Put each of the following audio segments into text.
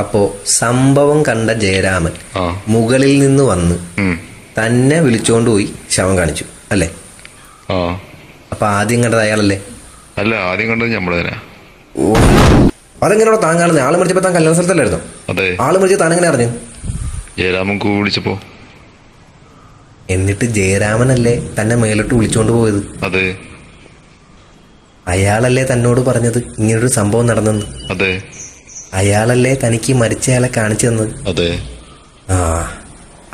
അപ്പോ സംഭവം കണ്ട ജയരാമൻ മുകളിൽ നിന്ന് വന്ന് തന്നെ വിളിച്ചോണ്ട് പോയി ശവം കാണിച്ചു അല്ലേ? അപ്പൊ ആദ്യം കണ്ടത് അയാളല്ലേ? അല്ല, ആദ്യം കണ്ടത് നമ്മള് തന്നെ. അതെങ്ങനെയാണോ താൻ കാണുന്നത്? ആള് മരിച്ചപ്പോ താൻ കല്യാണ സ്ഥലത്തല്ലായിരുന്നോ? അതെ. ആള് മരിച്ച താൻ എങ്ങനെ അറിഞ്ഞു? ജയരാമൻ വിളിച്ചപ്പോ. എന്നിട്ട് ജയരാമനല്ലേ തന്നെ മേലോട്ട് വിളിച്ചോണ്ട് പോയത്? അതെ. അയാളല്ലേ തന്നോട് പറഞ്ഞത് ഇങ്ങനൊരു സംഭവം നടന്നെന്ന്? അതെ. അയാളല്ലേ തനിക്ക് മരിച്ചയാളെ കാണിച്ചു തന്നത്? അതെ.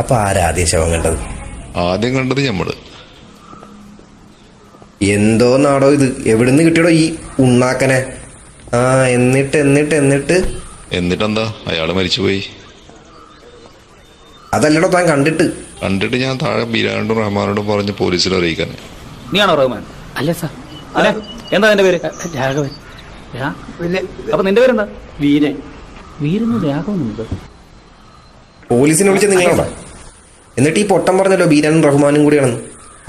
അപ്പൊ ആരാദ്യം ശവം കണ്ടത്? ആദ്യം കണ്ടത് ഞമ്മള്. എന്തോ നാടോ ഇത്? എവിടുന്ന് കിട്ടിയടോ ഈ ഉണ്ണാക്കനെ? എന്നിട്ടെന്താ, അയാള് മരിച്ചുപോയി. അതല്ലടോ താൻ കണ്ടിട്ട് ഞാൻ താഴെ ബീരാനോടും റഹ്മാനോടും പറഞ്ഞ് പോലീസിൽ അറിയിക്കാൻ. നീയാണോ റഹ്മാൻ? അല്ല സാർ. അല്ലെ, എന്താ നിന്റെ പേര്? രാഘവൻ. അപ്പൊ നിന്റെ പേരെന്താ? വീരൻ. വീരന് രാഘവൻ. പോലീസിനെ വിളിച്ച നിങ്ങളാണോ? എന്നിട്ട് ഈ പൊട്ടം പറഞ്ഞല്ലോ ബീരാനും റഹ്മാനും കൂടിയാണെന്ന്.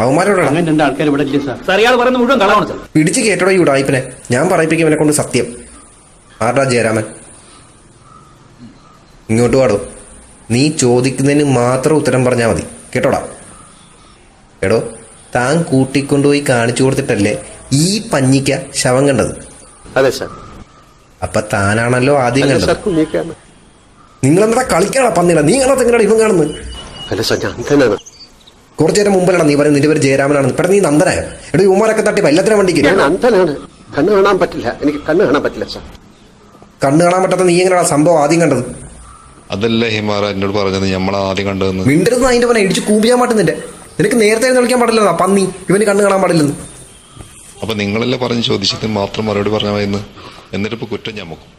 അവന്മാരോടാണ്. അങ്ങനെ രണ്ട് ആൾക്കാർ ഇവിടെ ഇല്ല സാർ. സാർ, ഇയാൾ പറയുന്നത് മുഴുവൻ കളവാണ് സാർ. പിടിച്ച് കേട്ടടോ ഈ ഉടായിപ്പിനെ. ഞാൻ പറയിപ്പിക്കും ഇവനെ കൊണ്ട് സത്യം. ആരാ ജയരാമൻ? ഇങ്ങോട്ട് വാടോ. നീ ചോദിക്കുന്നതിന് മാത്രം ഉത്തരം പറഞ്ഞാൽ മതി, കേട്ടോടാ. എടോ, താൻ കൂട്ടിക്കൊണ്ടുപോയി കാണിച്ചു കൊടുത്തിട്ടല്ലേ ഈ പഞ്ഞിക്ക ശവം കണ്ടത്? അതെ സാർ. അപ്പൊ താനാണല്ലോ ആദ്യം കണ്ടത്. നിങ്ങളെന്താ കളിക്കാണോ പന്നിട? നീ കാണാത്ത എങ്ങനെയാണ് ഇവൻ കാണുന്നത്? അല്ല സാർ, ഞാൻ അന്ധനാണ്. കുറച്ചു നേരം മുമ്പല്ലാണ് നീ പറയുന്നത് നിന്റെ പേര് ജയരാമനാണ്. ഇവിടെ നീ നന്ദനായോ? എടോ, ഉമാരൊക്കെ തട്ടി എല്ലാത്തിനും വണ്ടിക്ക്. ഞാൻ അന്ധനാണ്, കണ്ണ് കാണാൻ പറ്റില്ല. എനിക്ക് കണ്ണ് കാണാൻ പറ്റില്ല സാർ. കണ്ണ് കാണാൻ പറ്റാത്ത നീ എങ്ങനെയാണ് സംഭവം ആദ്യം കണ്ടത്? അതല്ല ഹിമാറ എന്നോട് പറഞ്ഞത് നമ്മളെ ആദ്യം കണ്ടതെന്ന്. മിണ്ടരുത് അതിന്റെ പന ഇടിച്ച് കൂപ്പിയാൻ മാട്ടുന്നില്ല. നിനക്ക് നേരത്തെ വിളിക്കാൻ പാടില്ല പന്നി. ഇവന് കണ്ണ് കാണാൻ പാടില്ലെന്ന്. അപ്പൊ നിങ്ങളെല്ലാം പറഞ്ഞ് ചോദിച്ചത് മാത്രം മറുപടി പറഞ്ഞാൽ എന്നിട്ടിപ്പോ കുറ്റം ഞമ്മക്കും.